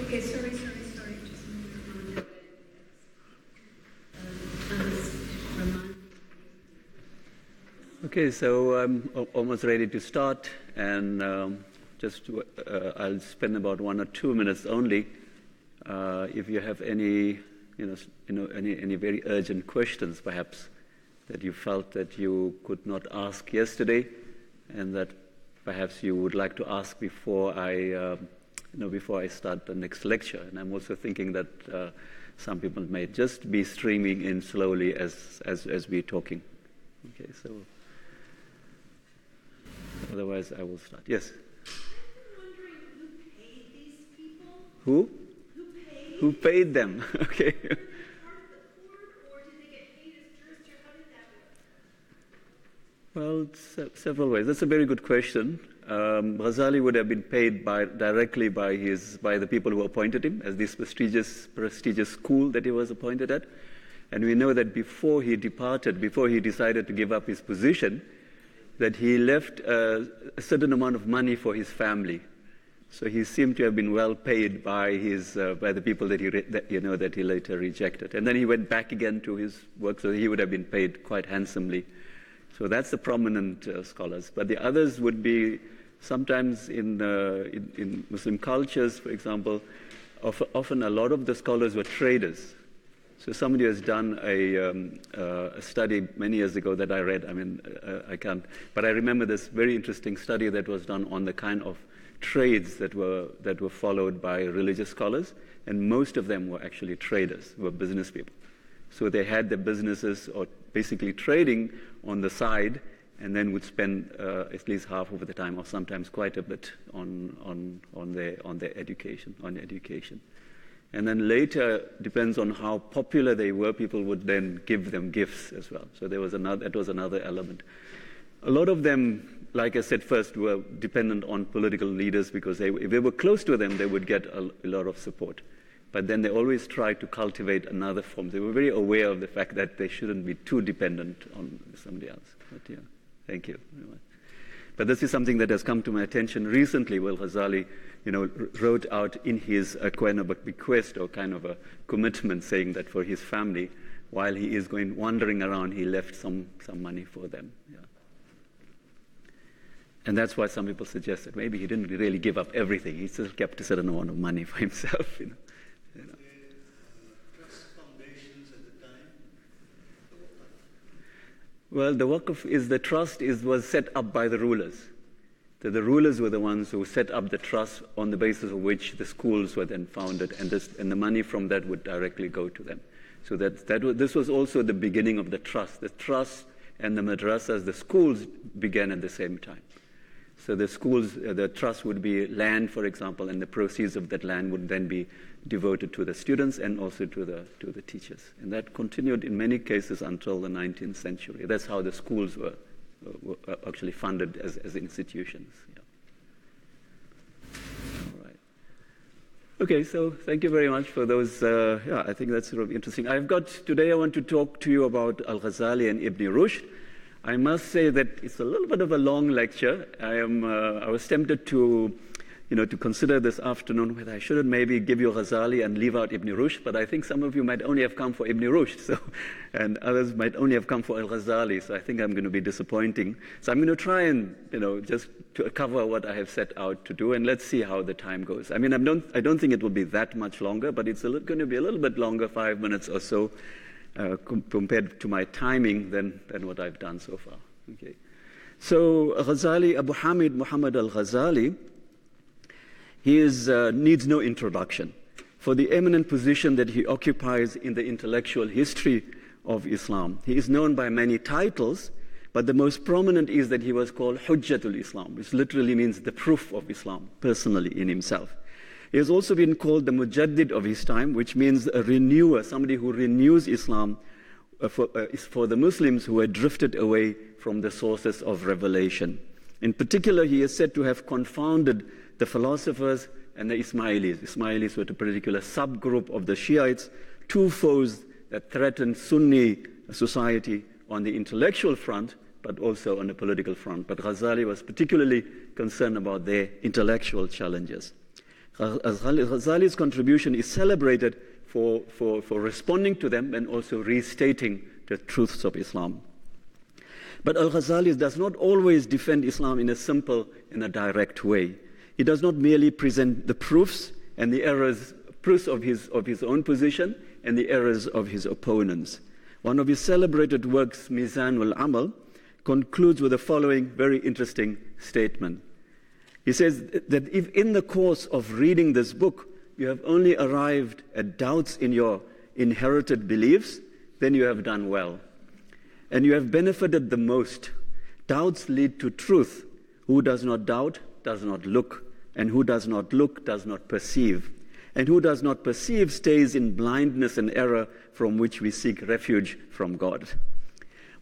Okay, sorry. Just Rahman. Okay, so I'm almost ready to start, and I'll spend about 1 or 2 minutes only. If you have any very urgent questions, perhaps, that you felt that you could not ask yesterday, and that perhaps you would like to ask before I start the next lecture. And I'm also thinking that some people may just be streaming in slowly as we're talking. Okay, so otherwise I will start. Yes. I'm wondering who paid these people? Who? Who paid them? Okay. Were they part of the court, or did they get paid as jurists, or how did that work? Well, several ways. That's a very good question. Ghazali would have been paid directly by the people who appointed him as this prestigious school that he was appointed at. And we know that before he decided to give up his position, that he left a certain amount of money for his family. So he seemed to have been well paid by the people that he later rejected. And then he went back again to his work, so he would have been paid quite handsomely. So that's the prominent scholars. But the others would be sometimes in Muslim cultures, for example, often a lot of the scholars were traders. So somebody has done a study many years ago that I read. I can't, but I remember this very interesting study that was done on the kind of trades that were followed by religious scholars, and most of them were actually traders, were business people. So they had their businesses or basically trading on the side, and then would spend at least half of the time, or sometimes quite a bit, on their education. And then later, depends on how popular they were, people would then give them gifts as well. So that was another element. A lot of them, like I said first, were dependent on political leaders because if they were close to them, they would get a lot of support. But then they always tried to cultivate another form. They were very aware of the fact that they shouldn't be too dependent on somebody else. But yeah, thank you very much. But this is something that has come to my attention recently. Well, Ghazali, wrote out in his kind of a bequest or kind of a commitment, saying that for his family, while he is wandering around, he left some money for them. Yeah. And that's why some people suggest that maybe he didn't really give up everything. He still kept a certain amount of money for himself. Trust foundations at the time? Well, the waqf was set up by the rulers. So the rulers were the ones who set up the trust on the basis of which the schools were then founded, and the money from that would directly go to them. So this was also the beginning of the trust. The trust and the madrasas, the schools, began at the same time. So the schools, the trust would be land, for example, and the proceeds of that land would then be devoted to the students and also to the teachers. And that continued in many cases until the 19th century. That's how the schools were actually funded as institutions. Yeah. All right. Okay, so thank you very much for those. I think that's sort of interesting. Today I want to talk to you about Al-Ghazali and Ibn Rushd. I must say that it's a little bit of a long lecture. I was tempted to consider this afternoon whether I shouldn't maybe give you Ghazali and leave out Ibn Rushd, but I think some of you might only have come for Ibn Rushd, and others might only have come for Al-Ghazali, so I think I'm going to be disappointing. So I'm going to try and, just to cover what I have set out to do, and let's see how the time goes. I don't think it will be that much longer, but it's going to be a little bit longer, 5 minutes or so, compared to my timing than what I've done so far. Okay. So Ghazali, Abu Hamid Muhammad al-Ghazali, he needs no introduction for the eminent position that he occupies in the intellectual history of Islam. He is known by many titles, but the most prominent is that he was called Hujjatul Islam, which literally means the proof of Islam, personally in himself. He has also been called the Mujaddid of his time, which means a renewer, somebody who renews Islam for the Muslims who had drifted away from the sources of revelation. In particular, he is said to have confounded the philosophers and the Ismailis. Ismailis were a particular subgroup of the Shiites, two foes that threatened Sunni society on the intellectual front, but also on the political front. But Ghazali was particularly concerned about their intellectual challenges. Ghazali's contribution is celebrated for responding to them and also restating the truths of Islam. But Al-Ghazali does not always defend Islam in a simple, in a direct way. He does not merely present the proofs and the errors, proofs of his own position and the errors of his opponents. One of his celebrated works, Mizan al-Amal, concludes with the following very interesting statement. He says that if in the course of reading this book you have only arrived at doubts in your inherited beliefs, then you have done well. And you have benefited the most. Doubts lead to truth. Who does not doubt does not look, and who does not look does not perceive. And who does not perceive stays in blindness and error from which we seek refuge from God.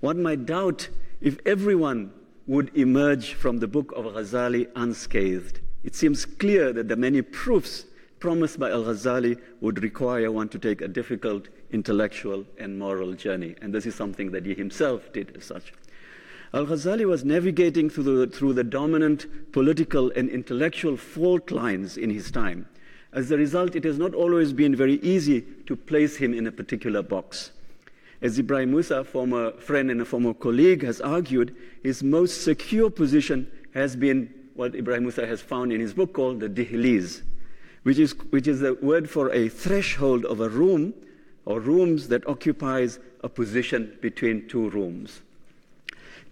One might doubt if everyone would emerge from the book of Ghazali unscathed. It seems clear that the many proofs promised by Al-Ghazali would require one to take a difficult intellectual and moral journey. And this is something that he himself did as such. Al-Ghazali was navigating through the dominant political and intellectual fault lines in his time. As a result, it has not always been very easy to place him in a particular box. As Ibrahim Musa, former friend and a former colleague, has argued, his most secure position has been what Ibrahim Musa has found in his book called the dihliz, which is a word for a threshold of a room or rooms that occupies a position between two rooms.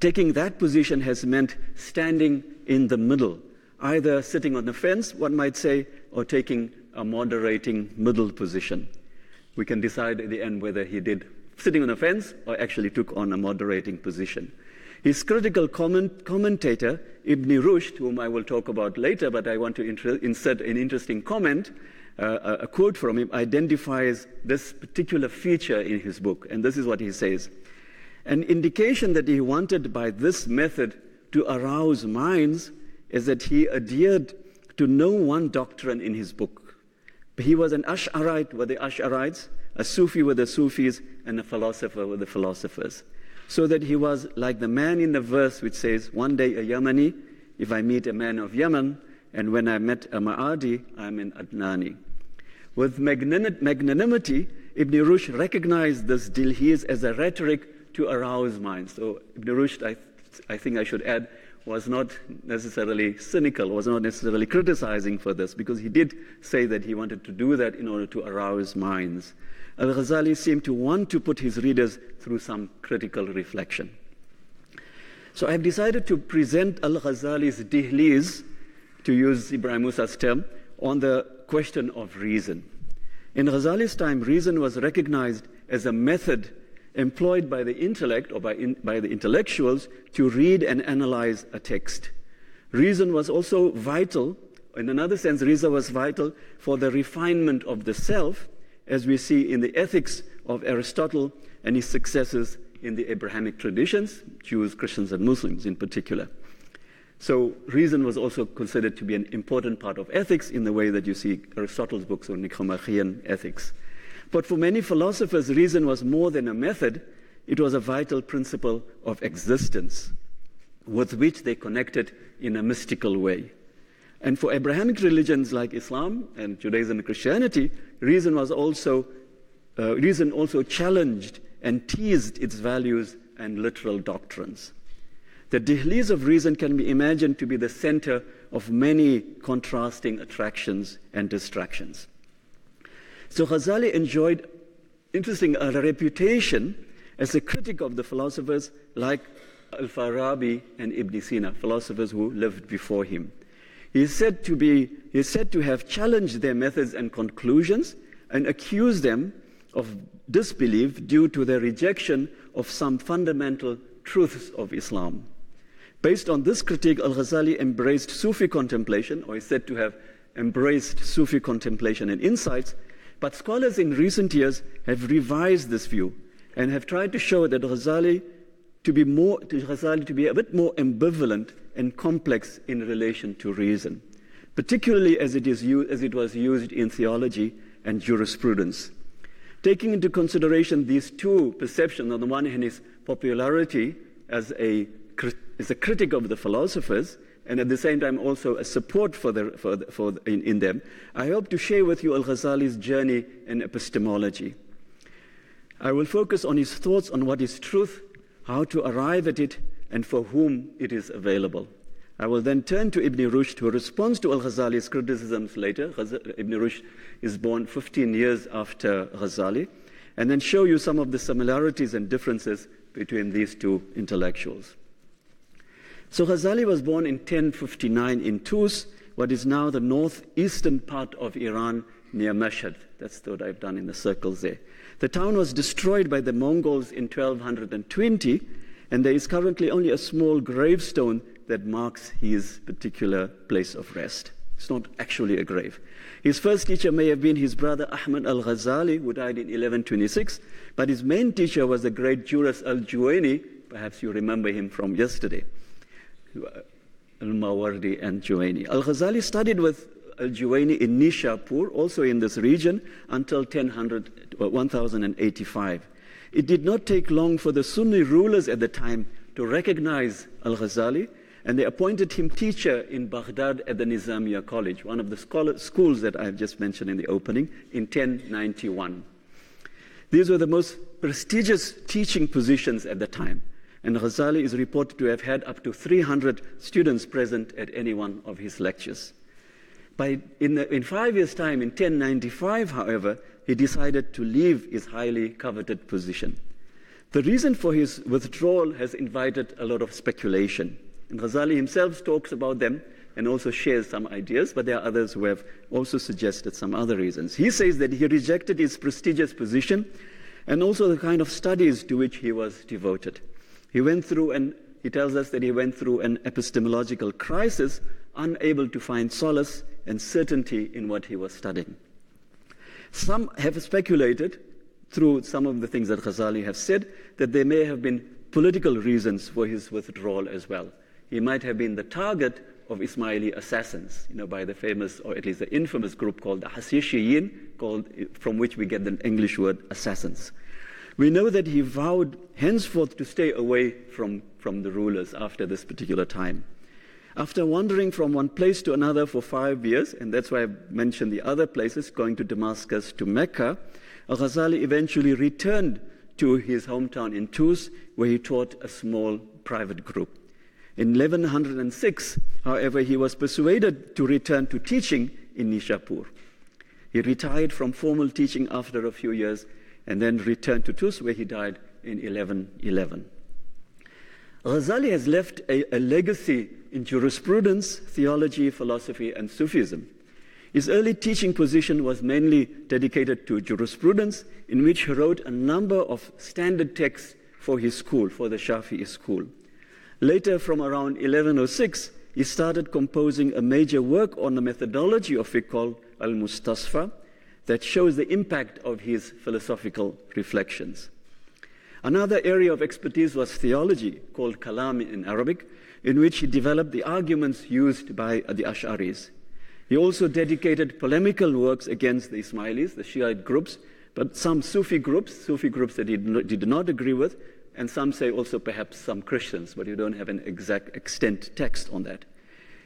Taking that position has meant standing in the middle, either sitting on the fence, one might say, or taking a moderating middle position. We can decide at the end whether he did sitting on the fence or actually took on a moderating position. His critical commentator, Ibn Rushd, whom I will talk about later, but I want to insert an interesting comment, a quote from him, identifies this particular feature in his book. And this is what he says. An indication that he wanted by this method to arouse minds is that he adhered to no one doctrine in his book. He was an Ash'arite with the Ash'arites, a Sufi with the Sufis, and a philosopher with the philosophers. So that he was like the man in the verse which says, one day a Yemeni, if I meet a man of Yemen, and when I met a Ma'adi, I'm an Adnani. With magnanimity, Ibn Rushd recognized this dihliz as a rhetoric to arouse minds. So Ibn Rushd, I think I should add, was not necessarily cynical, was not necessarily criticizing for this, because he did say that he wanted to do that in order to arouse minds. Al-Ghazali seemed to want to put his readers through some critical reflection. So I've decided to present Al-Ghazali's dihliz, to use Ibrahim Musa's term, on the question of reason. In Ghazali's time, reason was recognized as a method employed by the intellect or by the intellectuals to read and analyze a text. Reason was also vital, in another sense, reason was vital for the refinement of the self, as we see in the ethics of Aristotle and his successors in the Abrahamic traditions, Jews, Christians, and Muslims in particular. So reason was also considered to be an important part of ethics in the way that you see Aristotle's books on Nicomachean ethics. But for many philosophers, reason was more than a method. It was a vital principle of existence with which they connected in a mystical way. And for Abrahamic religions like Islam and Judaism and Christianity, reason also challenged and teased its values and literal doctrines. The dihliz of reason can be imagined to be the center of many contrasting attractions and distractions. So Ghazali enjoyed, a reputation as a critic of the philosophers like Al-Farabi and Ibn Sina, philosophers who lived before him. He is said to have challenged their methods and conclusions and accused them of disbelief due to their rejection of some fundamental truths of Islam. Based on this critique, Al-Ghazali embraced Sufi contemplation, or is said to have embraced Sufi contemplation and insights, but scholars in recent years have revised this view and have tried to show that Ghazali to be a bit more ambivalent and complex in relation to reason, particularly as it was used in theology and jurisprudence. Taking into consideration these two perceptions, on the one hand his popularity as a critic of the philosophers, and at the same time also a support in them, I hope to share with you Al-Ghazali's journey in epistemology. I will focus on his thoughts on what is truth, how to arrive at it, and for whom it is available. I will then turn to Ibn Rushd, who responds to Al-Ghazali's criticisms later. Ibn Rushd is born 15 years after Ghazali, and then show you some of the similarities and differences between these two intellectuals. So Ghazali was born in 1059 in Tus, what is now the northeastern part of Iran near Mashhad. That's what I've done in the circles there. The town was destroyed by the Mongols in 1220, and there is currently only a small gravestone that marks his particular place of rest. It's not actually a grave. His first teacher may have been his brother Ahmad al-Ghazali, who died in 1126, but his main teacher was the great jurist al-Juwayni. Perhaps you remember him from yesterday. Al-Mawardi and Juwayni. Al-Ghazali studied with al-Juwayni in Nishapur, also in this region, until 1085. It did not take long for the Sunni rulers at the time to recognize al-Ghazali, and they appointed him teacher in Baghdad at the Nizamiya College, one of the schools that I've just mentioned in the opening, in 1091. These were the most prestigious teaching positions at the time, and Ghazali is reported to have had up to 300 students present at any one of his lectures. In 5 years' time, in 1095, however, he decided to leave his highly coveted position. The reason for his withdrawal has invited a lot of speculation. And Ghazali himself talks about them and also shares some ideas, but there are others who have also suggested some other reasons. He says that he rejected his prestigious position and also the kind of studies to which he was devoted. He tells us that he went through an epistemological crisis, unable to find solace and certainty in what he was studying. Some have speculated, through some of the things that Ghazali has said, that there may have been political reasons for his withdrawal as well. He might have been the target of Ismaili assassins, by the famous, or at least the infamous group called the Hasishiyin, from which we get the English word assassins. We know that he vowed henceforth to stay away from the rulers after this particular time. After wandering from one place to another for 5 years, and that's why I mentioned the other places, going to Damascus, to Mecca, Al-Ghazali eventually returned to his hometown in Tus, where he taught a small private group. In 1106, however, he was persuaded to return to teaching in Nishapur. He retired from formal teaching after a few years and then returned to Tus, where he died in 1111. Ghazali has left a legacy in jurisprudence, theology, philosophy, and Sufism. His early teaching position was mainly dedicated to jurisprudence, in which he wrote a number of standard texts for his school, for the Shafi'i school. Later, from around 1106, he started composing a major work on the methodology of fiqh called Al-Mustasfa that shows the impact of his philosophical reflections. Another area of expertise was theology, called Kalam in Arabic, in which he developed the arguments used by the Ash'aris. He also dedicated polemical works against the Ismailis, the Shiite groups, but some Sufi groups that he did not agree with, and some say also perhaps some Christians, but you don't have an exact extant text on that.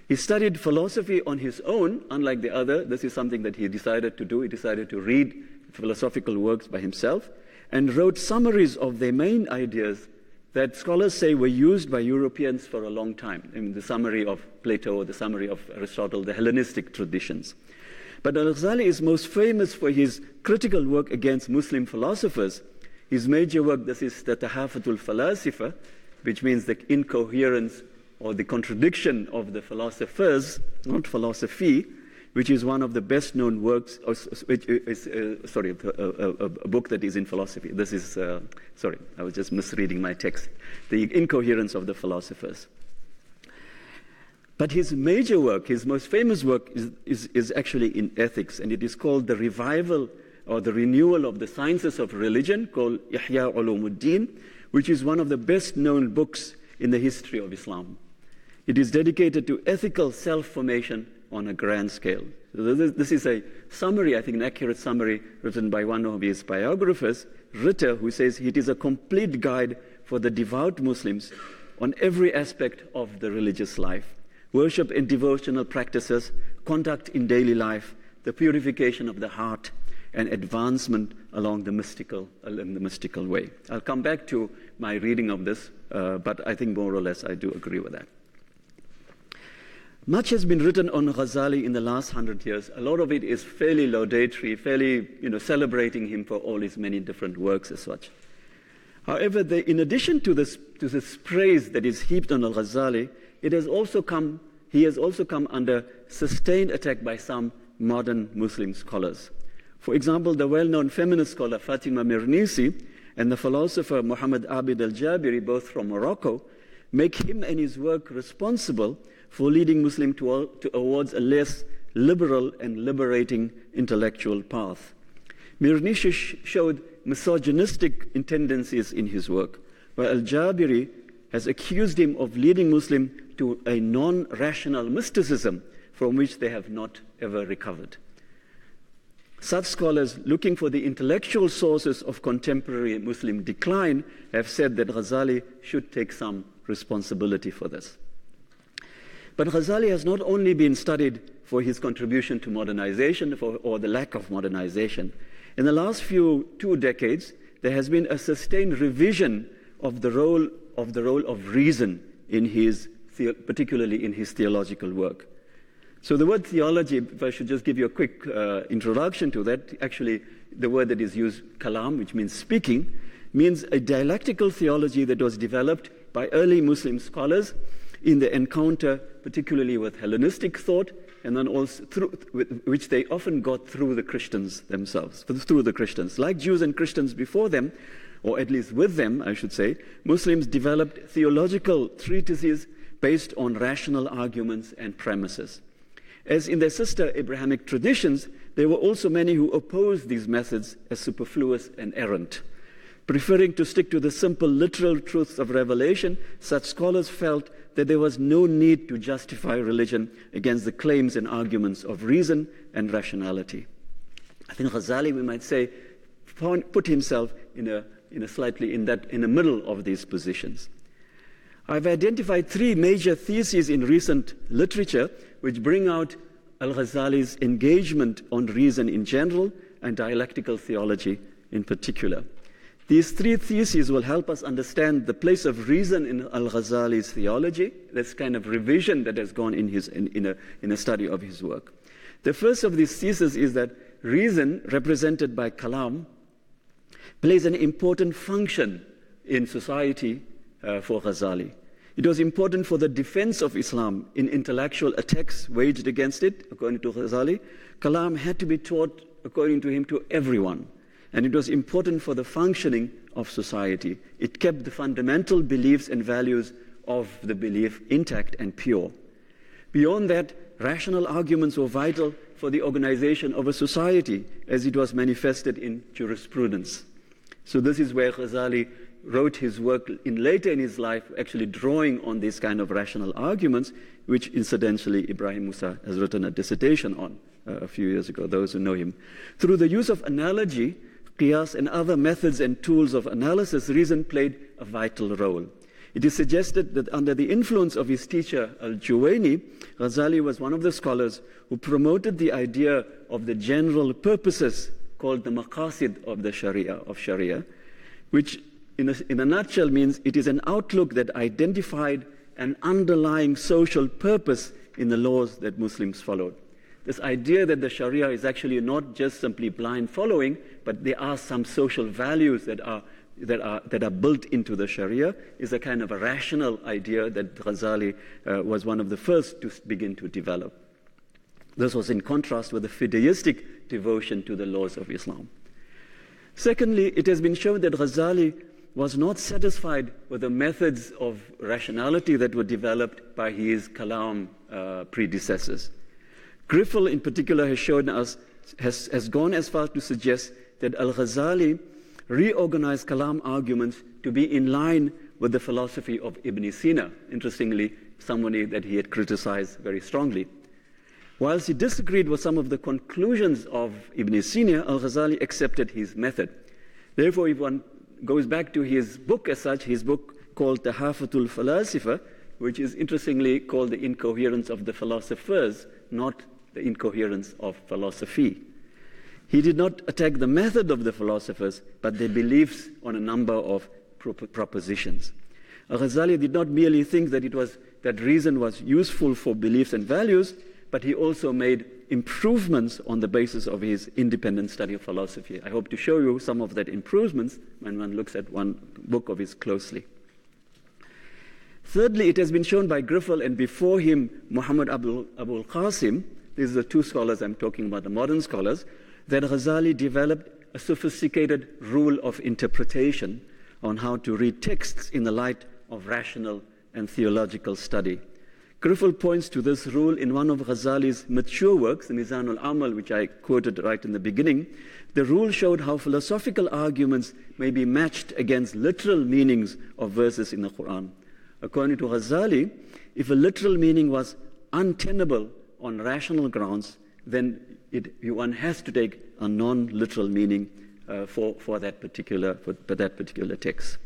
He studied philosophy on his own, unlike the other. This is something that he decided to do. He decided to read philosophical works by himself and wrote summaries of their main ideas that scholars say were used by Europeans for a long time. I mean, the summary of Plato or the summary of Aristotle, the Hellenistic traditions. But Al-Ghazali is most famous for his critical work against Muslim philosophers. His major work, this is the Tahafatul Falasifa, which means the incoherence or the contradiction of the philosophers, not philosophy, which is one of the best-known works, which is, a book that is in philosophy. This is, I was just misreading my text. The incoherence of the philosophers. But his major work, his most famous work, is actually in ethics, and it is called the revival or the renewal of the sciences of religion, called Ihya Ulumuddin, which is one of the best-known books in the history of Islam. It is dedicated to ethical self-formation on a grand scale. So this is a summary, I think an accurate summary, written by one of his biographers, Ritter, who says it is a complete guide for the devout Muslims on every aspect of the religious life. worship and devotional practices, conduct in daily life, the purification of the heart, and advancement along the mystical way. I'll come back to my reading of this, but I think more or less I do agree with that. Much has been written on Ghazali in the last 100 years. A lot of it is fairly laudatory, fairly celebrating him for all his many different works as such. However, in addition to this praise that is heaped on al-Ghazali, he has also come under sustained attack by some modern Muslim scholars. For example, the well-known feminist scholar Fatima Mirnisi and the philosopher Muhammad Abid al-Jabiri, both from Morocco, make him and his work responsible for leading Muslims towards a less liberal and liberating intellectual path. Mirnisi showed misogynistic tendencies in his work, while al-Jabiri has accused him of leading Muslims to a non-rational mysticism from which they have not ever recovered. Such scholars looking for the intellectual sources of contemporary Muslim decline have said that Ghazali should take some responsibility for this. But Ghazali has not only been studied for his contribution to modernization or the lack of modernization. In the last 2 decades, there has been a sustained revision of the role of reason particularly in his theological work. So the word theology, if I should just give you a quick introduction to that, actually the word that is used, kalam, which means speaking, means a dialectical theology that was developed by early Muslim scholars in the encounter particularly with Hellenistic thought, and then also which they often got through the Christians themselves, through the Christians. Like Jews and Christians before them, or at least with them, I should say, Muslims developed theological treatises based on rational arguments and premises. As in their sister Abrahamic traditions, there were also many who opposed these methods as superfluous and errant. Preferring to stick to the simple literal truths of revelation, such scholars felt that there was no need to justify religion against the claims and arguments of reason and rationality. I think Ghazali, we might say, put himself in the middle of these positions. I've identified 3 major theses in recent literature which bring out al-Ghazali's engagement on reason in general and dialectical theology in particular. These 3 theses will help us understand the place of reason in al-Ghazali's theology, this kind of revision that has gone in a study of his work. The first of these theses is that reason, represented by kalam, plays an important function in society for Ghazali. It was important for the defense of Islam in intellectual attacks waged against it, according to Ghazali. Kalam had to be taught, according to him, to everyone. And it was important for the functioning of society. It kept the fundamental beliefs and values of the belief intact and pure. Beyond that, rational arguments were vital for the organization of a society, as it was manifested in jurisprudence. So this is where Ghazali wrote his work later in his life, actually drawing on these kind of rational arguments, which incidentally Ibrahim Musa has written a dissertation on a few years ago, those who know him. Through the use of analogy, qiyas, and other methods and tools of analysis, reason played a vital role. It is suggested that under the influence of his teacher al-Juwayni, Ghazali was one of the scholars who promoted the idea of the general purposes called the maqasid of the Sharia, which in a nutshell means it is an outlook that identified an underlying social purpose in the laws that Muslims followed. This idea that the Sharia is actually not just simply blind following, but there are some social values that are built into the Sharia is a kind of a rational idea that Ghazali was one of the first to begin to develop. This was in contrast with the fideistic devotion to the laws of Islam. Secondly, it has been shown that Ghazali was not satisfied with the methods of rationality that were developed by his Kalam predecessors. Griffel in particular has gone as far to suggest that al-Ghazali reorganized Kalam arguments to be in line with the philosophy of Ibn Sina, interestingly, somebody that he had criticized very strongly. Whilst he disagreed with some of the conclusions of Ibn Sina, al-Ghazali accepted his method. Therefore, if one goes back to his book as such, his book called Tahafatul Falasifa, which is interestingly called the incoherence of the philosophers, not the incoherence of philosophy. He did not attack the method of the philosophers, but their beliefs on a number of propositions. Al-Ghazali did not merely think that reason was useful for beliefs and values, but he also made improvements on the basis of his independent study of philosophy. I hope to show you some of that improvements when one looks at one book of his closely. Thirdly, it has been shown by Griffel and before him Muhammad Abul Qasim, these are the two scholars I'm talking about, the modern scholars, that Ghazali developed a sophisticated rule of interpretation on how to read texts in the light of rational and theological study. Griffel points to this rule in one of Ghazali's mature works, the Mizan al-Amal, which I quoted right in the beginning. The rule showed how philosophical arguments may be matched against literal meanings of verses in the Quran. According to Ghazali, if a literal meaning was untenable on rational grounds, then one has to take a non-literal meaning for that particular text.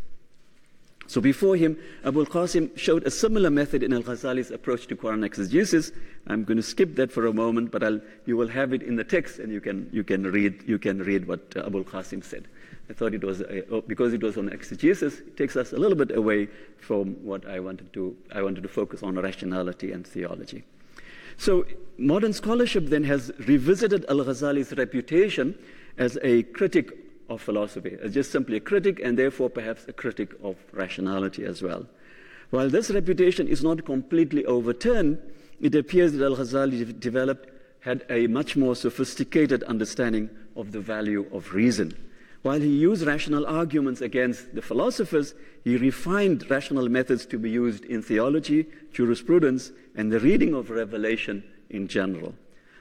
So before him, Abul Qasim showed a similar method in Al-Ghazali's approach to Quran exegesis. I'm going to skip that for a moment, but you will have it in the text, and you can read what Abul Qasim said. I thought it was because it was on exegesis, it takes us a little bit away from what I wanted to focus on rationality and theology. So modern scholarship then has revisited Al-Ghazali's reputation as a critic of philosophy, as just simply a critic and therefore perhaps a critic of rationality as well. While this reputation is not completely overturned, it appears that Al-Ghazali had a much more sophisticated understanding of the value of reason. While he used rational arguments against the philosophers, he refined rational methods to be used in theology, jurisprudence, and the reading of revelation in general.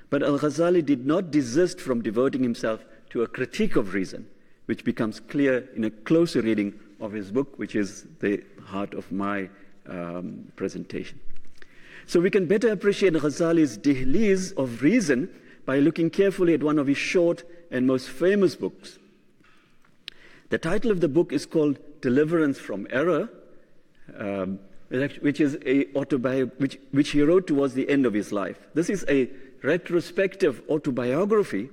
But Al-Ghazali did not desist from devoting himself to a critique of reason, which becomes clear in a closer reading of his book, which is the heart of my presentation. So we can better appreciate Ghazali's Dihliz of reason by looking carefully at one of his short and most famous books. The title of the book is called Deliverance from Error, which is which he wrote towards the end of his life. This is a retrospective autobiography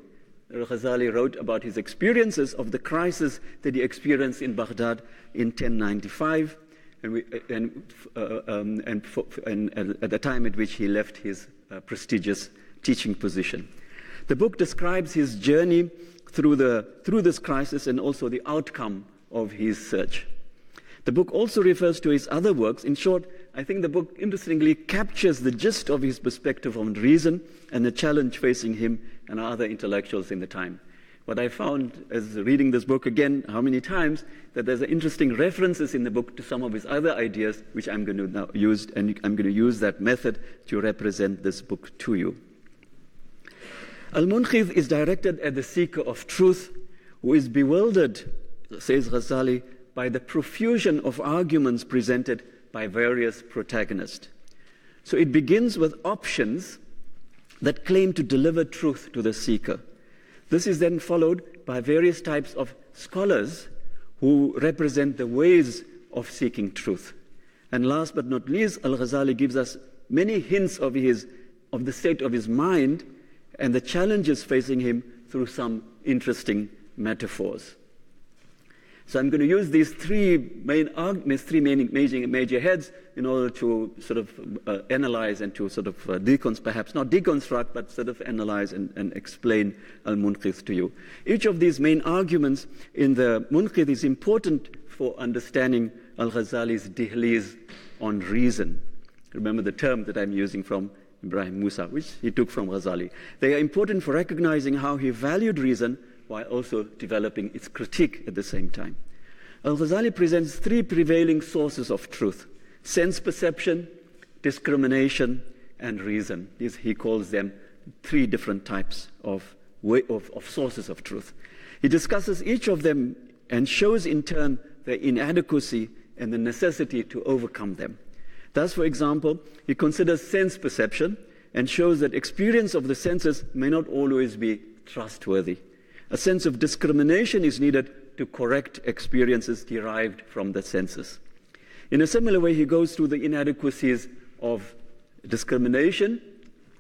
that Ghazali wrote about his experiences of the crisis that he experienced in Baghdad in 1095, and at the time at which he left his prestigious teaching position. The book describes his journey through this crisis and also the outcome of his search. The book also refers to his other works. In short, I think the book interestingly captures the gist of his perspective on reason and the challenge facing him and other intellectuals in the time. What I found as reading this book again, how many times, that there's interesting references in the book to some of his other ideas, which I'm going to now use, and I'm going to use that method to represent this book to you. Al-Munqidh is directed at the seeker of truth who is bewildered, says Ghazali, by the profusion of arguments presented by various protagonists. So it begins with options that claim to deliver truth to the seeker. This is then followed by various types of scholars who represent the ways of seeking truth. And last but not least, Al-Ghazali gives us many hints of the state of his mind and the challenges facing him through some interesting metaphors. So I'm going to use these three major heads in order to sort of analyze and to sort of perhaps not deconstruct, but sort of analyze and explain Al-Munqidh to you. Each of these main arguments in the Munqidh is important for understanding Al-Ghazali's Dihliz on reason. Remember the term that I'm using from Ibrahim Musa, which he took from Ghazali. They are important for recognizing how he valued reason while also developing its critique at the same time. Al-Ghazali presents three prevailing sources of truth: sense perception, discrimination, and reason. He calls them three different types of sources of truth. He discusses each of them and shows in turn their inadequacy and the necessity to overcome them. Thus, for example, he considers sense perception and shows that experience of the senses may not always be trustworthy. A sense of discrimination is needed to correct experiences derived from the senses. In a similar way, he goes through the inadequacies of discrimination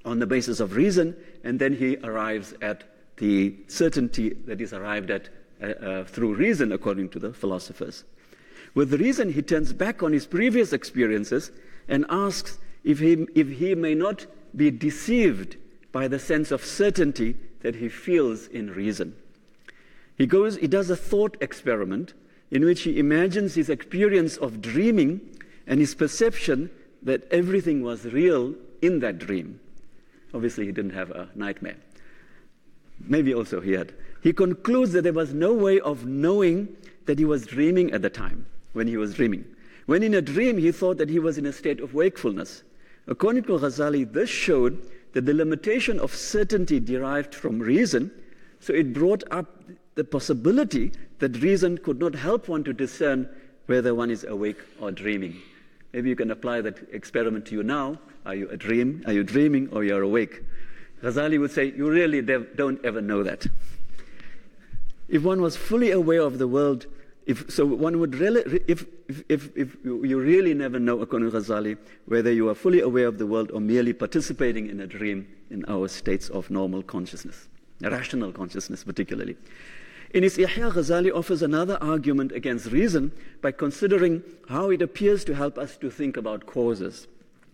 on the basis of reason, and then he arrives at the certainty that is arrived at through reason, according to the philosophers. With reason, he turns back on his previous experiences and asks if he may not be deceived by the sense of certainty that he feels in reason. He does a thought experiment in which he imagines his experience of dreaming and his perception that everything was real in that dream. Obviously, he didn't have a nightmare. Maybe also he had. He concludes that there was no way of knowing that he was dreaming at the time, when he was dreaming. When in a dream, he thought that he was in a state of wakefulness. According to Ghazali, this showed that the limitation of certainty derived from reason, so it brought up the possibility that reason could not help one to discern whether one is awake or dreaming. Maybe you can apply that experiment to you now. Are you dreaming, or you're awake? Ghazali would say, you really don't ever know that. If one was fully aware of the world, if you really never know, according to Ghazali, whether you are fully aware of the world or merely participating in a dream in our states of normal consciousness, rational consciousness particularly. In his Ihya, Ghazali offers another argument against reason by considering how it appears to help us to think about causes.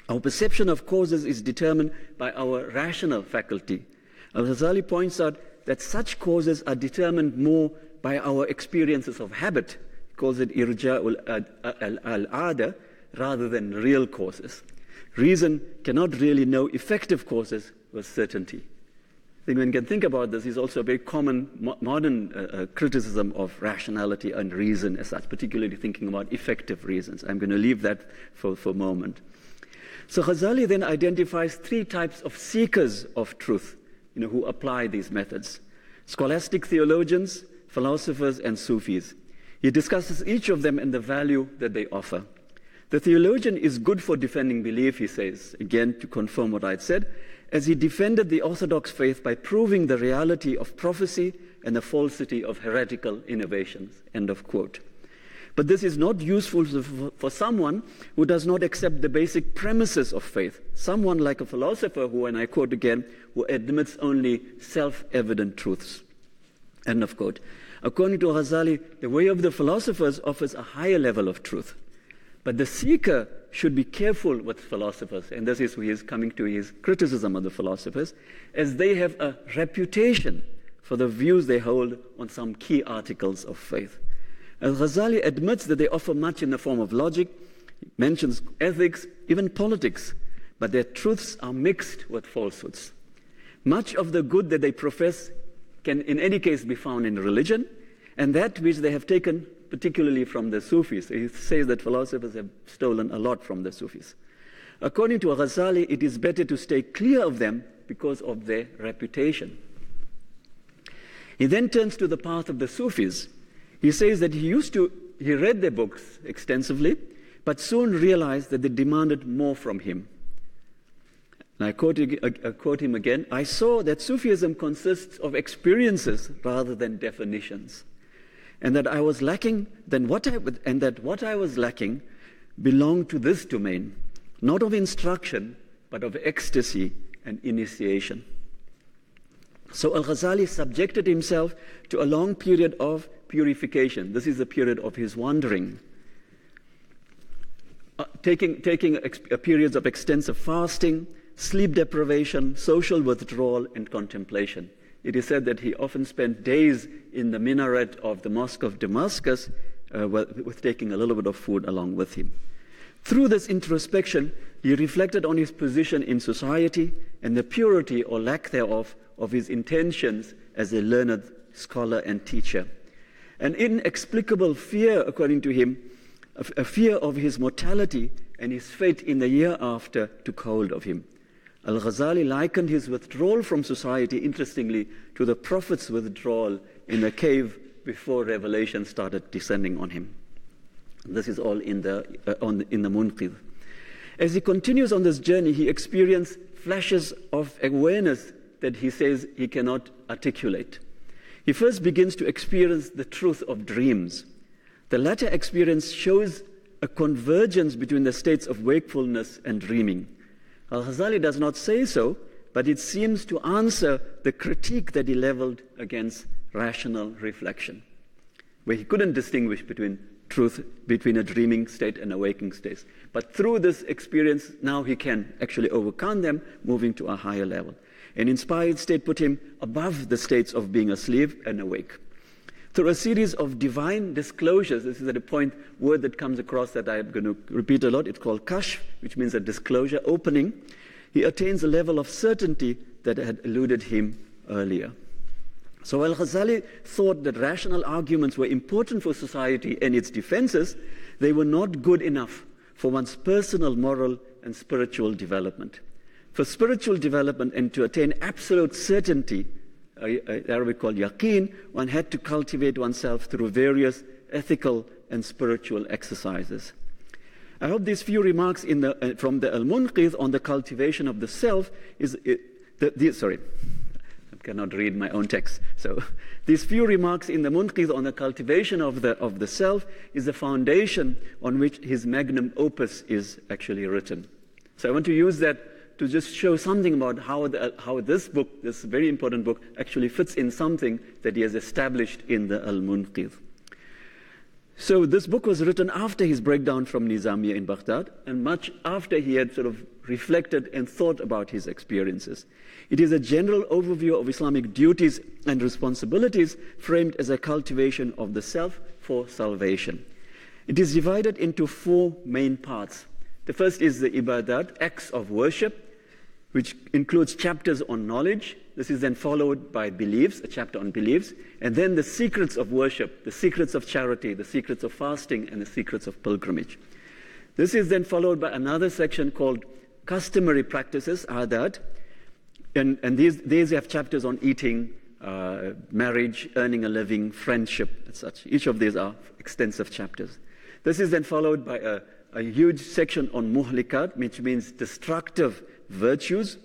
Our perception of causes is determined by our rational faculty. Al-Ghazali points out that such causes are determined more by our experiences of habit. He calls it irja' al-ada rather than real causes. Reason cannot really know effective causes with certainty. I think one can think about this is also a very common modern criticism of rationality and reason as such, particularly thinking about effective reasons. I'm going to leave that for a moment. So Ghazali then identifies three types of seekers of truth, who apply these methods: scholastic theologians, philosophers, and Sufis. He discusses each of them and the value that they offer. The theologian is good for defending belief, he says, again to confirm what I had said, as he defended the Orthodox faith by proving the reality of prophecy and the falsity of heretical innovations, end of quote. But this is not useful for someone who does not accept the basic premises of faith, someone like a philosopher who, and I quote again, who admits only self-evident truths, end of quote. According to Ghazali, the way of the philosophers offers a higher level of truth. But the seeker should be careful with philosophers, and this is where he is coming to his criticism of the philosophers, as they have a reputation for the views they hold on some key articles of faith. Al-Ghazali admits that they offer much in the form of logic, he mentions ethics, even politics, but their truths are mixed with falsehoods. Much of the good that they profess can in any case be found in religion, and that which they have taken particularly from the Sufis. He says that philosophers have stolen a lot from the Sufis. According to Ghazali, it is better to stay clear of them because of their reputation. He then turns to the path of the Sufis. He says that he read their books extensively, but soon realized that they demanded more from him. And I quote him again, I saw that Sufism consists of experiences rather than definitions, and that what I was lacking belonged to this domain, not of instruction, but of ecstasy and initiation. So Al-Ghazali subjected himself to a long period of purification. This is the period of his wandering. Taking periods of extensive fasting, sleep deprivation, social withdrawal, and contemplation. It is said that he often spent days in the minaret of the Mosque of Damascus with taking a little bit of food along with him. Through this introspection, he reflected on his position in society and the purity or lack thereof of his intentions as a learned scholar and teacher. An inexplicable fear, according to him, a fear of his mortality and his fate in the year after took hold of him. Al-Ghazali likened his withdrawal from society, interestingly, to the prophet's withdrawal in a cave before revelation started descending on him. This is all in the Munqidh. As he continues on this journey, he experiences flashes of awareness that he says he cannot articulate. He first begins to experience the truth of dreams. The latter experience shows a convergence between the states of wakefulness and dreaming. Al-Ghazali does not say so, but it seems to answer the critique that he leveled against rational reflection, where he couldn't distinguish between a dreaming state and a waking state. But through this experience, now he can actually overcome them, moving to a higher level. An inspired state put him above the states of being asleep and awake. Through a series of divine disclosures, this is at a word that comes across that I'm going to repeat a lot, it's called kashf, which means a disclosure, opening. He attains a level of certainty that had eluded him earlier. So while Ghazali thought that rational arguments were important for society and its defenses, they were not good enough for one's personal, moral, and spiritual development. For spiritual development and to attain absolute certainty, Arabic called yaqeen, one had to cultivate oneself through various ethical and spiritual exercises. I hope these few remarks from the Al-Munqidh on the cultivation of the self sorry, I cannot read my own text. So these few remarks in the Munqidh on the cultivation of the self is the foundation on which his magnum opus is actually written. So I want to use that to just show something about how this book, this very important book, actually fits in something that he has established in the Al-Munqidh. So this book was written after his breakdown from Nizamiya in Baghdad, and much after he had sort of reflected and thought about his experiences. It is a general overview of Islamic duties and responsibilities framed as a cultivation of the self for salvation. It is divided into 4 main parts. The first is the ibadat, acts of worship, which includes chapters on knowledge. This is then followed by beliefs, a chapter on beliefs, and then the secrets of worship, the secrets of charity, the secrets of fasting, and the secrets of pilgrimage. This is then followed by another section called customary practices, adat, and these have chapters on eating, marriage, earning a living, friendship, and such. Each of these are extensive chapters. This is then followed by a huge section on muhlikat, which means destructive virtues,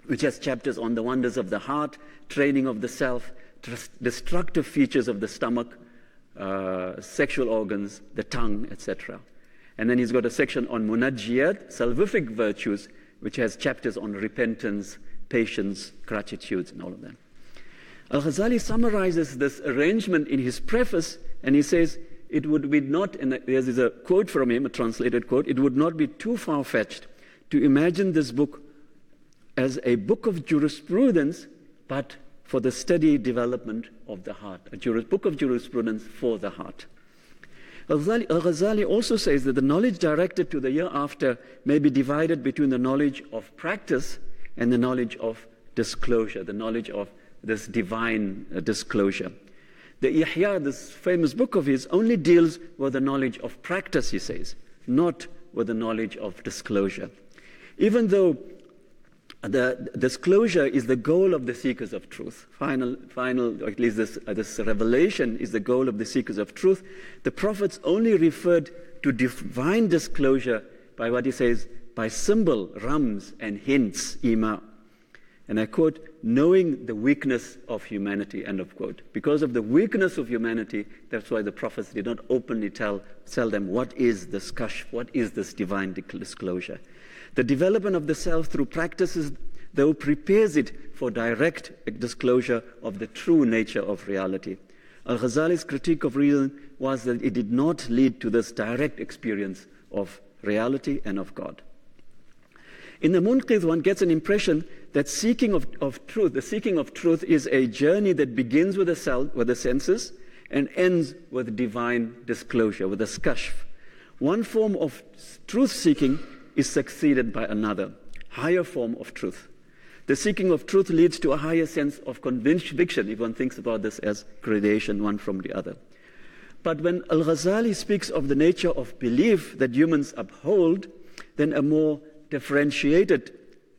which has chapters on the wonders of the heart, training of the self, destructive features of the stomach, sexual organs, the tongue, etc. And then he's got a section on munajjiyat, salvific virtues, which has chapters on repentance, patience, gratitude, and all of that. Al-Ghazali summarizes this arrangement in his preface, and he says, it would be not, and there's a quote from him, a translated quote, it would not be too far-fetched to imagine this book as a book of jurisprudence, but for the steady development of the heart, a book of jurisprudence for the heart. Al-Ghazali also says that the knowledge directed to the hereafter may be divided between the knowledge of practice and the knowledge of disclosure, the knowledge of this divine disclosure. The Ihya, this famous book of his, only deals with the knowledge of practice, he says, not with the knowledge of disclosure. Even though the disclosure is the goal of the seekers of truth, final, or at least this revelation is the goal of the seekers of truth, the prophets only referred to divine disclosure by what he says, by symbol, rams, and hints, ima. And I quote, knowing the weakness of humanity, end of quote. Because of the weakness of humanity, that's why the prophets did not openly tell them what is this kashf, what is this divine disclosure. The development of the self through practices, though, prepares it for direct disclosure of the true nature of reality. Al-Ghazali's critique of reason was that it did not lead to this direct experience of reality and of God. In the Munqidh, one gets an impression that seeking of truth, the seeking of truth is a journey that begins with the self, with the senses, and ends with divine disclosure, with the kashf. One form of truth-seeking is succeeded by another, higher form of truth. The seeking of truth leads to a higher sense of conviction, if one thinks about this as gradation, one from the other. But when Al-Ghazali speaks of the nature of belief that humans uphold, then a more differentiated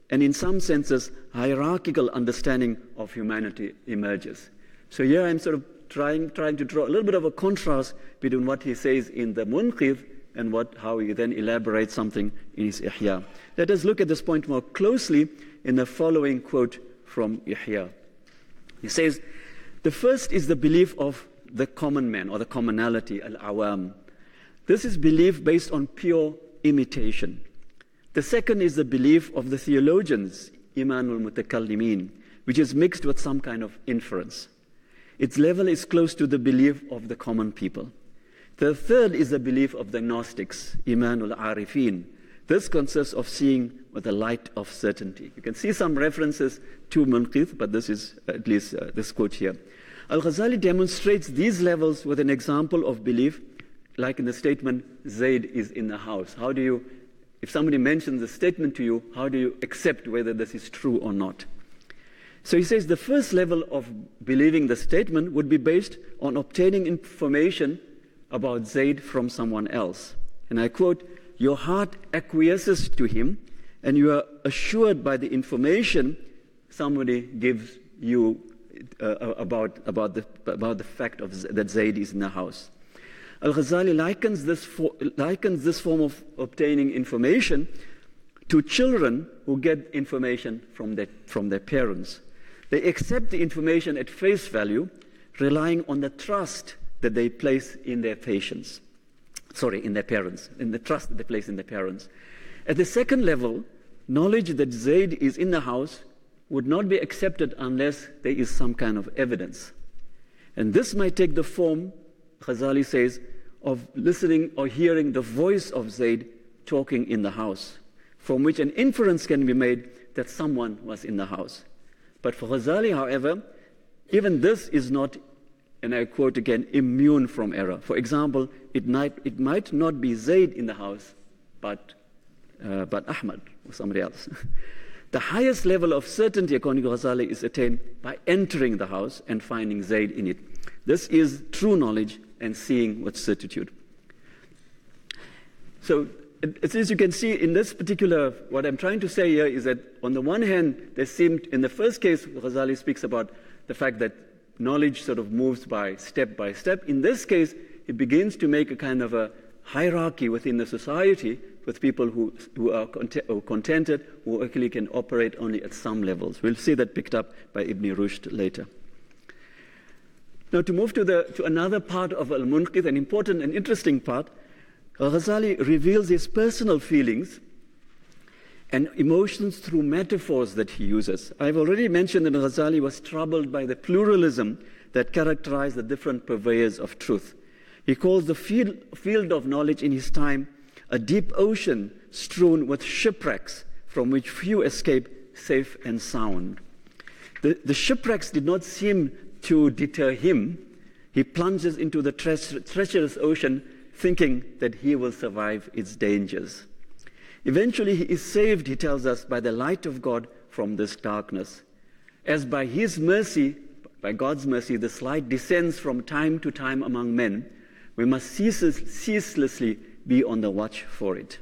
and in some senses hierarchical understanding of humanity emerges. So here I'm sort of trying to draw a little bit of a contrast between what he says in the Munqidh and how he then elaborates something in his Ihya. Let us look at this point more closely in the following quote from Ihya. He says, the first is the belief of the common man or the commonality, al-awam. This is belief based on pure imitation. The second is the belief of the theologians, Imanul Mutakallimin, which is mixed with some kind of inference. Its level is close to the belief of the common people. The third is the belief of the Gnostics, Imanul Arifin. This consists of seeing with the light of certainty. You can see some references to Munqidh, but this is at least this quote here. Al-Ghazali demonstrates these levels with an example of belief, like in the statement, Zayd is in the house. How do you, if somebody mentions a statement to you, how do you accept whether this is true or not? So he says the first level of believing the statement would be based on obtaining information about Zayd from someone else. And I quote, your heart acquiesces to him and you are assured by the information somebody gives you about the fact that Zayd is in the house. Al-Ghazali likens this form of obtaining information to children who get information from their parents. They accept the information at face value, relying on the trust that they place in their parents, in the trust that they place in their parents. At the second level, knowledge that Zayd is in the house would not be accepted unless there is some kind of evidence. And this might take the form, Ghazali says, of listening or hearing the voice of Zayd talking in the house, from which an inference can be made that someone was in the house. But for Ghazali, however, even this is not, and I quote again, immune from error. For example, it might not be Zayd in the house, but Ahmad or somebody else. The highest level of certainty, according to Ghazali, is attained by entering the house and finding Zayd in it. This is true knowledge and seeing with certitude. So, as you can see in this particular, what I'm trying to say here is that on the one hand, there seemed, in the first case, Ghazali speaks about the fact that knowledge sort of moves by step. In this case, it begins to make a kind of a hierarchy within the society with people who are contented, who actually can operate only at some levels. We'll see that picked up by Ibn Rushd later. Now to move to another part of Al-Munqidh, an important and interesting part, Ghazali reveals his personal feelings and emotions through metaphors that he uses. I've already mentioned that Ghazali was troubled by the pluralism that characterized the different purveyors of truth. He calls the field of knowledge in his time a deep ocean strewn with shipwrecks from which few escape safe and sound. The shipwrecks did not seem to deter him. He plunges into the treacherous ocean thinking that he will survive its dangers. Eventually he is saved, he tells us, by the light of God from this darkness. As by his mercy, by God's mercy, this light descends from time to time among men, we must ceaselessly be on the watch for it.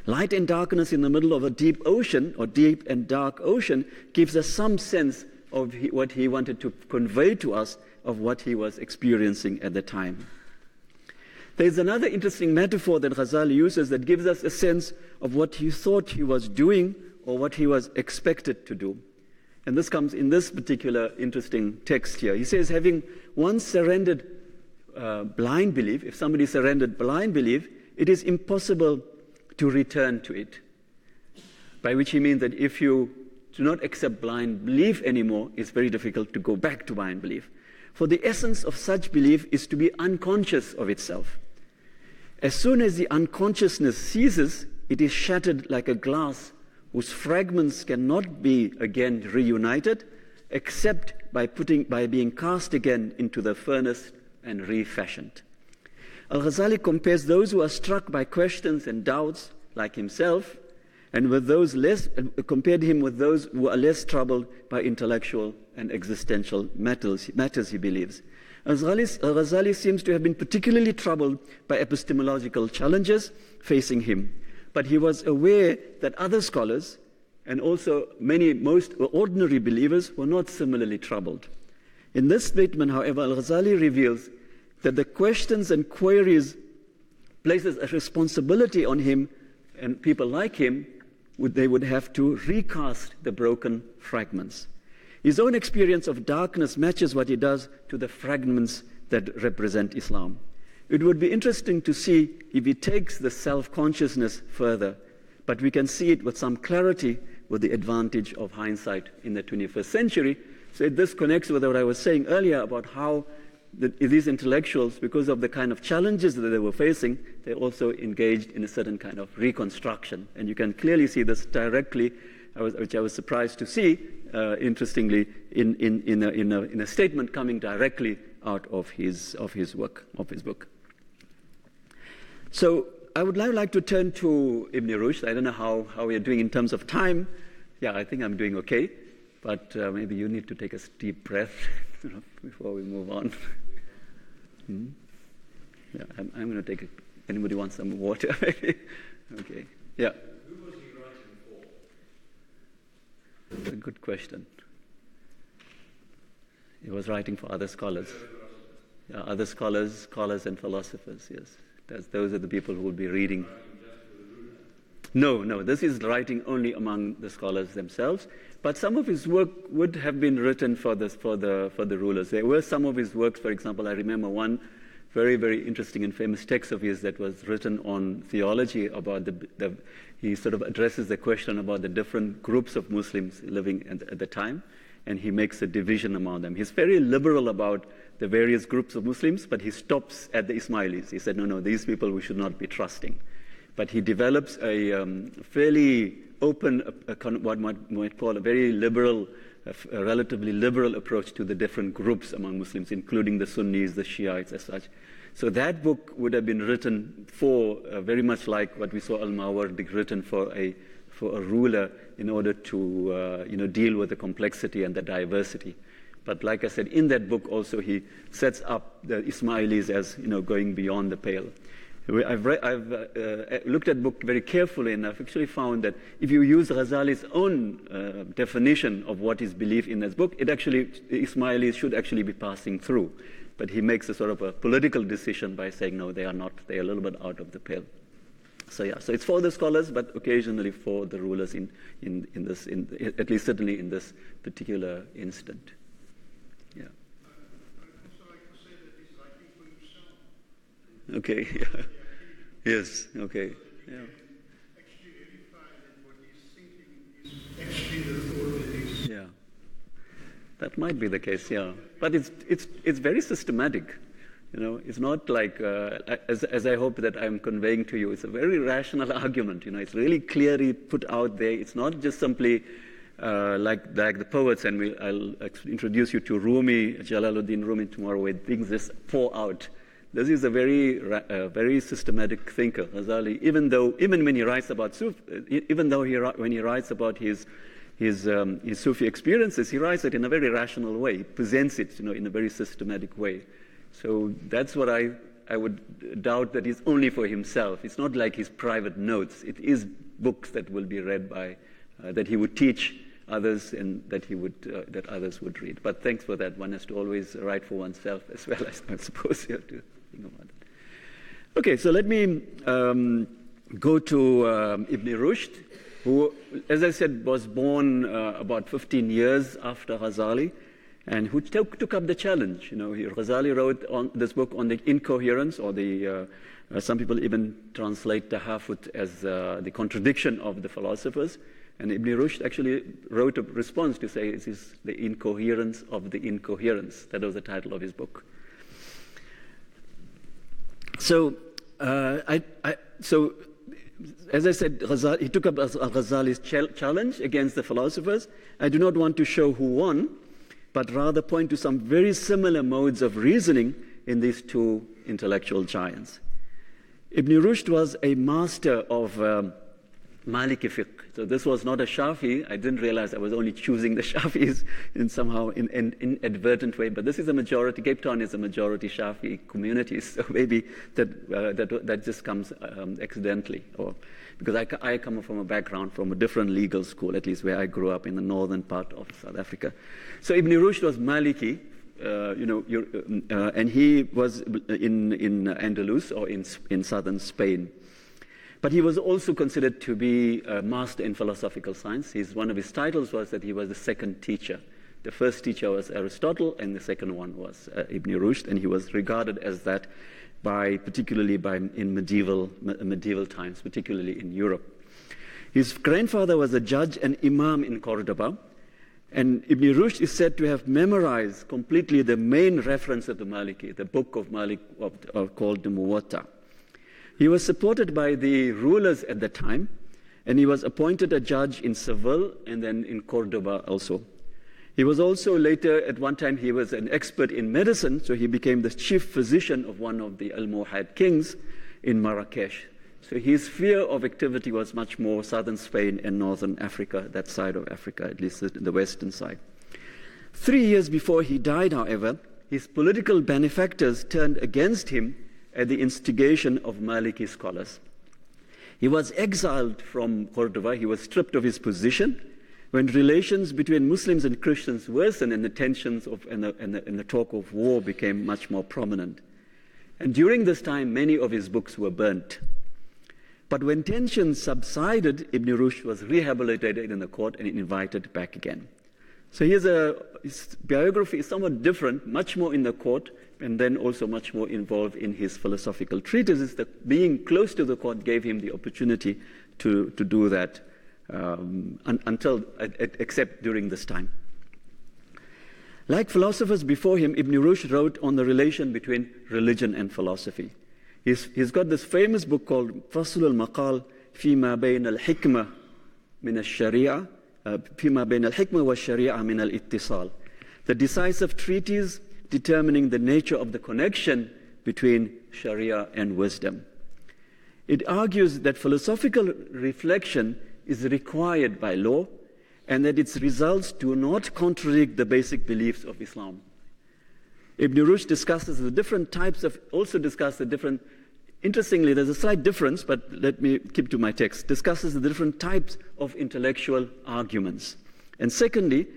Light and darkness in the middle of a deep ocean, or deep and dark ocean, gives us some sense of what he wanted to convey to us of what he was experiencing at the time. There's another interesting metaphor that Ghazali uses that gives us a sense of what he thought he was doing or what he was expected to do. And this comes in this particular interesting text here. He says, having once surrendered blind belief, if somebody surrendered blind belief, it is impossible to return to it. By which he means that if you do not accept blind belief anymore, it's very difficult to go back to blind belief. For the essence of such belief is to be unconscious of itself. As soon as the unconsciousness ceases, it is shattered like a glass whose fragments cannot be again reunited except by being cast again into the furnace and refashioned. Al-Ghazali compares those who are struck by questions and doubts, like himself, and with those compared him with those who are less troubled by intellectual and existential matters he believes. Al-Ghazali seems to have been particularly troubled by epistemological challenges facing him, but he was aware that other scholars and also most ordinary believers were not similarly troubled. In this statement, however, Al-Ghazali reveals that the questions and queries places a responsibility on him and people like him. They would have to recast the broken fragments. His own experience of darkness matches what he does to the fragments that represent Islam. it would be interesting to see if he takes the self-consciousness further, but we can see it with some clarity with the advantage of hindsight in the 21st century. So this connects with what I was saying earlier about how these intellectuals, because of the kind of challenges that they were facing, they also engaged in a certain kind of reconstruction. And you can clearly see this directly, which I was surprised to see, interestingly, in a statement coming directly out of his book. So I would now like to turn to Ibn Rushd. I don't know how we are doing in terms of time. Yeah, I think I'm doing okay, but maybe you need to take a deep breath before we move on. Yeah, I'm going to take it. Anybody wants some water? Okay. Yeah. Who was he writing for? That's a good question. He was writing for other scholars. Yeah, other scholars and philosophers, yes. Those are the people who will be reading. No, this is writing only among the scholars themselves. But some of his work would have been written for the rulers. There were some of his works, for example, I remember one very, very interesting and famous text of his that was written on theology about he sort of addresses the question about the different groups of Muslims living at the time, and he makes a division among them. He's very liberal about the various groups of Muslims, but he stops at the Ismailis. He said, no, these people we should not be trusting. But he develops a fairly open, what one might call a very liberal, a relatively liberal approach to the different groups among Muslims, including the Sunnis, the Shiites, as such. So that book would have been written for very much like what we saw al-Mawardi written for a ruler in order to deal with the complexity and the diversity. But like I said, in that book also he sets up the Ismailis as going beyond the pale. I've looked at the book very carefully, and I've actually found that if you use Ghazali's own definition of what is belief in this book, the Ismailis should actually be passing through. But he makes a sort of a political decision by saying, no, they are not. They are a little bit out of the pale. So it's for the scholars, but occasionally for the rulers at least certainly in this particular instant. Yeah. So I can say that he's writing for himself. Okay. Yeah. Yes. Okay. Yeah. Actually verify that what he's thinking is actually the thought that he's. Yeah. That might be the case. Yeah. But it's very systematic. It's not like as I hope that I'm conveying to you. It's a very rational argument. It's really clearly put out there. It's not just simply like the poets. And I'll introduce you to Rumi, Jalaluddin Rumi tomorrow, where things just pour out. This is a very systematic thinker, Ghazali. Even when he writes about Sufi, when he writes about his Sufi experiences, he writes it in a very rational way. He presents it, in a very systematic way. So that's what I would doubt that is only for himself. It's not like his private notes. It is books that will be read by, that he would teach others and that others would read. But thanks for that. One has to always write for oneself as well, I suppose you have to think about it. Okay, so let me go to Ibn Rushd, who, as I said, was born about 15 years after Ghazali, and who took up the challenge. Ghazali wrote on this book on the incoherence, or some people even translate tahafut as the contradiction of the philosophers. And Ibn Rushd actually wrote a response to say this is the incoherence of the incoherence. That was the title of his book. So, as I said, he took up Ghazali's challenge against the philosophers. I do not want to show who won, but rather point to some very similar modes of reasoning in these two intellectual giants. Ibn Rushd was a master of Maliki fiqh. So this was not a Shafi. I didn't realize I was only choosing the Shafis in somehow inadvertent way. But this is a majority. Cape Town is a majority Shafi community. So maybe that just comes accidentally, or because I come from a background from a different legal school, at least where I grew up in the northern part of South Africa. So Ibn Rushd was Maliki, and he was in Andalus, or in southern Spain. But he was also considered to be a master in philosophical science. One of his titles was that he was the second teacher. The first teacher was Aristotle, and the second one was Ibn Rushd, and he was regarded as that particularly in medieval times, particularly in Europe. His grandfather was a judge and imam in Cordoba, and Ibn Rushd is said to have memorized completely the main reference of the Maliki, the book of Malik called the Muwatta. He was supported by the rulers at the time, and he was appointed a judge in Seville and then in Cordoba also. He was also later, at one time, he was an expert in medicine, so he became the chief physician of one of the Almohad kings in Marrakesh. So his sphere of activity was much more southern Spain and northern Africa, that side of Africa, at least the western side. 3 years before he died, however, his political benefactors turned against him at the instigation of Maliki scholars. He was exiled from Cordoba, he was stripped of his position, when relations between Muslims and Christians worsened and the tensions and the talk of war became much more prominent. And during this time, many of his books were burnt. But when tensions subsided, Ibn Rushd was rehabilitated in the court and invited back again. So his biography is somewhat different, much more in the court, and then also much more involved in his philosophical treatises. That being close to the court gave him the opportunity to do that except during this time. Like philosophers before him, Ibn Rushd wrote on the relation between religion and philosophy. He's got this famous book called Fazlur al-Maqal فيما بين الحكمة من الشريعة فيما بين الحكمة والشريعة من الاتصال. The decisive treatise determining the nature of the connection between Sharia and wisdom. It argues that philosophical reflection is required by law and that its results do not contradict the basic beliefs of Islam. Ibn Rushd discusses the different types of, interestingly, there's a slight difference, but let me keep to my text, discusses the different types of intellectual arguments. And secondly,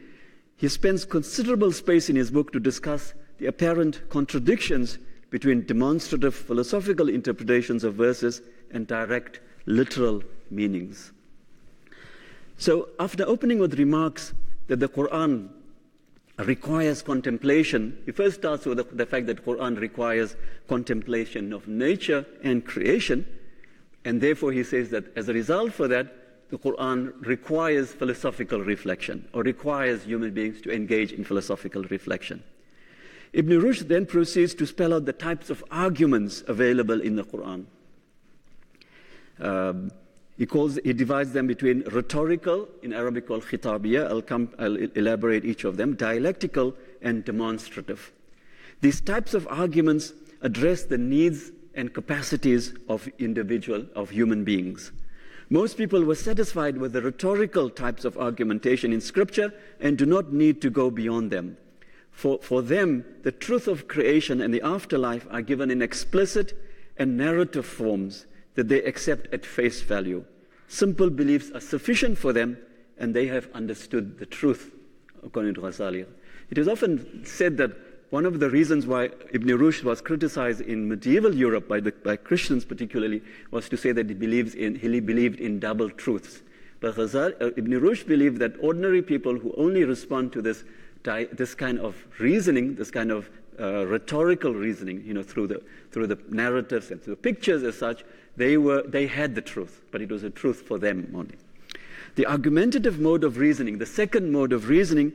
he spends considerable space in his book to discuss the apparent contradictions between demonstrative philosophical interpretations of verses and direct literal meanings. So after opening with remarks that the Quran requires contemplation, he first starts with the fact that the Quran requires contemplation of nature and creation, and therefore he says that as a result for that, the Quran requires philosophical reflection, or requires human beings to engage in philosophical reflection. Ibn Rushd then proceeds to spell out the types of arguments available in the Quran. He divides them between rhetorical, in Arabic called khitabiyya, I'll elaborate each of them, dialectical and demonstrative. These types of arguments address the needs and capacities of human beings. Most people were satisfied with the rhetorical types of argumentation in Scripture and do not need to go beyond them. For them, the truth of creation and the afterlife are given in explicit and narrative forms that they accept at face value. Simple beliefs are sufficient for them, and they have understood the truth, according to Ghazali. It is often said that one of the reasons why Ibn Rushd was criticized in medieval Europe by Christians particularly was to say that he believed in double truths. But Ibn Rushd believed that ordinary people who only respond to this kind of reasoning, this kind of rhetorical reasoning, through the narratives and through the pictures as such, they had the truth, but it was a truth for them only. The argumentative mode of reasoning, the second mode of reasoning,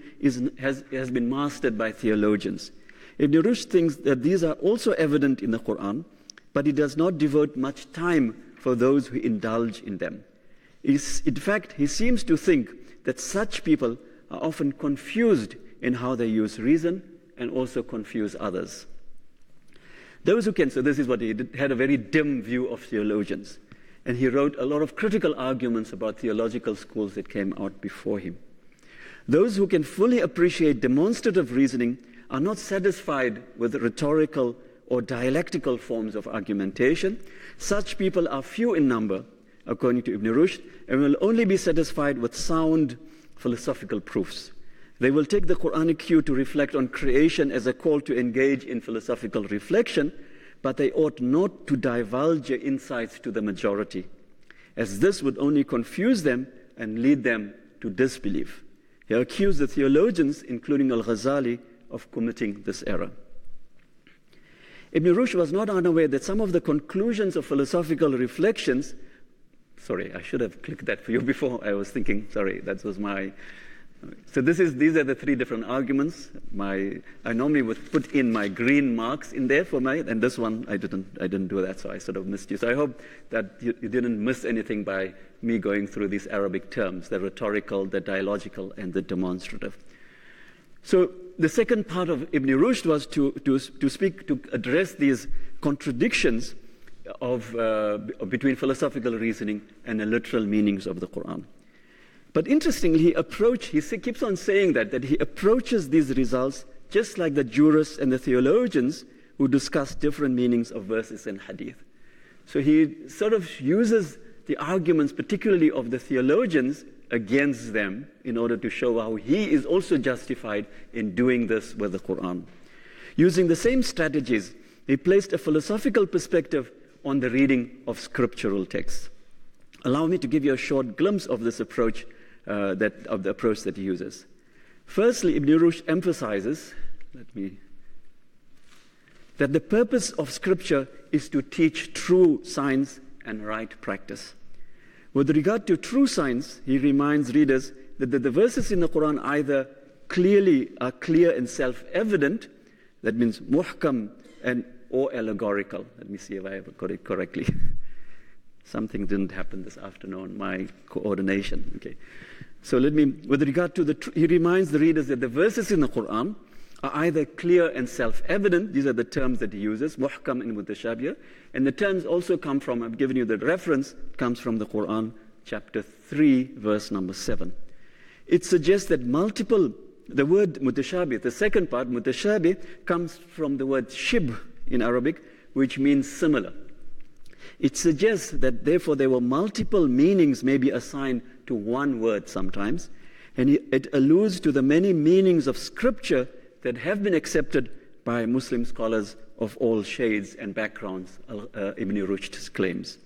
has been mastered by theologians. Ibn Rushd thinks that these are also evident in the Quran, but he does not devote much time for those who indulge in them. In fact, he seems to think that such people are often confused in how they use reason and also confuse others. Those who can, so this is what he did, had a very dim view of theologians. And he wrote a lot of critical arguments about theological schools that came out before him. Those who can fully appreciate demonstrative reasoning are not satisfied with rhetorical or dialectical forms of argumentation. Such people are few in number, according to Ibn Rushd, and will only be satisfied with sound philosophical proofs. They will take the Quranic cue to reflect on creation as a call to engage in philosophical reflection, but they ought not to divulge their insights to the majority, as this would only confuse them and lead them to disbelief. He accused the theologians, including al-Ghazali, of committing this error. Ibn Rushd was not unaware that some of the conclusions of philosophical reflections, sorry, I should have clicked that for you before. I was thinking, sorry, that was my... So these are the three different arguments. I normally would put in my green marks in there for and this one I didn't do that, so I sort of missed you. So I hope that you didn't miss anything by me going through these Arabic terms, the rhetorical, the dialogical, and the demonstrative. So the second part of Ibn Rushd was to address these contradictions between philosophical reasoning and the literal meanings of the Quran. But interestingly, he keeps on saying that he approaches these results just like the jurists and the theologians who discuss different meanings of verses in hadith. So he sort of uses the arguments, particularly of the theologians, against them in order to show how he is also justified in doing this with the Quran. Using the same strategies, he placed a philosophical perspective on the reading of scriptural texts. Allow me to give you a short glimpse of this approach, of the approach that he uses. Firstly, Ibn Rushd emphasizes that the purpose of Scripture is to teach true science and right practice. With regard to true science, he reminds readers that the verses in the Quran either are clear and self-evident, that means muhkam, or allegorical. Let me see if I have got it correctly. Something didn't happen this afternoon, my coordination. Okay. So with regard to he reminds the readers that the verses in the Quran are either clear and self-evident. These are the terms that he uses, muhkam and mutashabih. And the terms also come from, I've given you the reference, comes from the Quran, chapter 3, verse number 7. It suggests that the word mutashabih, the second part, mutashabih, comes from the word shib in Arabic, which means similar. It suggests that therefore there were multiple meanings maybe assigned to one word sometimes, and it alludes to the many meanings of Scripture that have been accepted by Muslim scholars of all shades and backgrounds, Ibn Rushd's claims.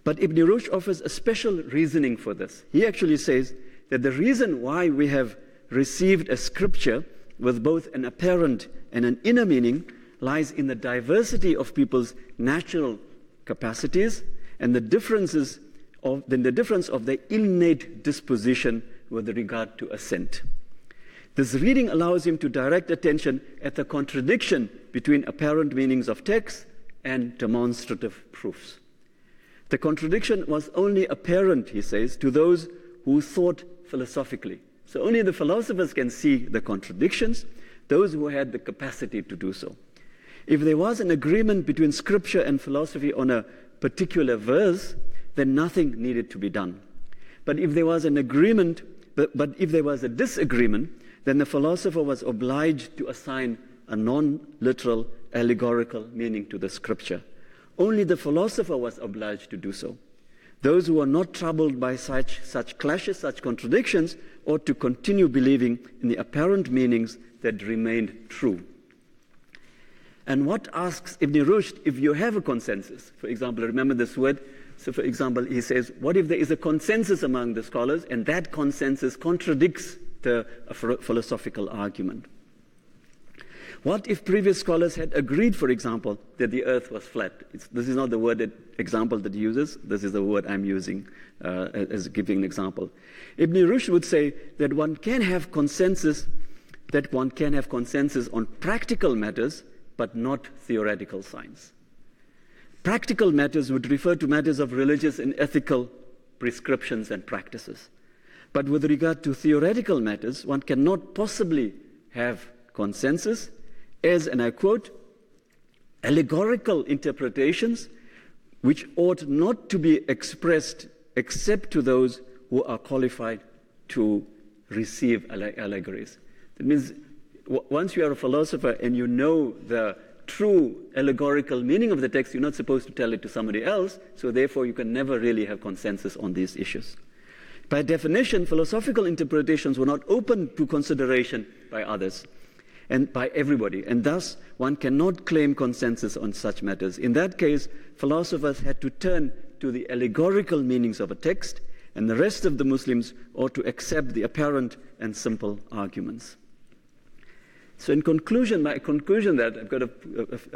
But Ibn Rushd offers a special reasoning for this. He actually says that the reason why we have received a Scripture with both an apparent and an inner meaning lies in the diversity of people's natural capacities and the difference of their innate disposition with regard to assent. This reading allows him to direct attention at the contradiction between apparent meanings of text and demonstrative proofs. The contradiction was only apparent, he says, to those who thought philosophically. So only the philosophers can see the contradictions, those who had the capacity to do so. If there was an agreement between Scripture and philosophy on a particular verse, then nothing needed to be done. But if there was an agreement, but if there was a disagreement, then the philosopher was obliged to assign a non-literal, allegorical meaning to the Scripture. Only the philosopher was obliged to do so. Those who were not troubled by such clashes, such contradictions, ought to continue believing in the apparent meanings that remained true. And what asks Ibn Rushd if you have a consensus? For example, remember this word. So for example, he says, what if there is a consensus among the scholars and that consensus contradicts the philosophical argument? What if previous scholars had agreed, for example, that the earth was flat? This is not the example that he uses. This is the word I'm using as giving an example. Ibn Rushd would say that one can have consensus on practical matters, but not theoretical science. Practical matters would refer to matters of religious and ethical prescriptions and practices. But with regard to theoretical matters, one cannot possibly have consensus as, and I quote, allegorical interpretations which ought not to be expressed except to those who are qualified to receive allegories. That means once you are a philosopher and you know the true allegorical meaning of the text, you're not supposed to tell it to somebody else, so therefore you can never really have consensus on these issues. By definition, philosophical interpretations were not open to consideration by others and by everybody, and thus one cannot claim consensus on such matters. In that case, philosophers had to turn to the allegorical meanings of a text, and the rest of the Muslims ought to accept the apparent and simple arguments. So in conclusion, my conclusion that I've got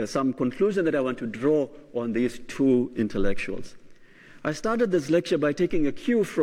some conclusion that I want to draw on these two intellectuals. I started this lecture by taking a cue from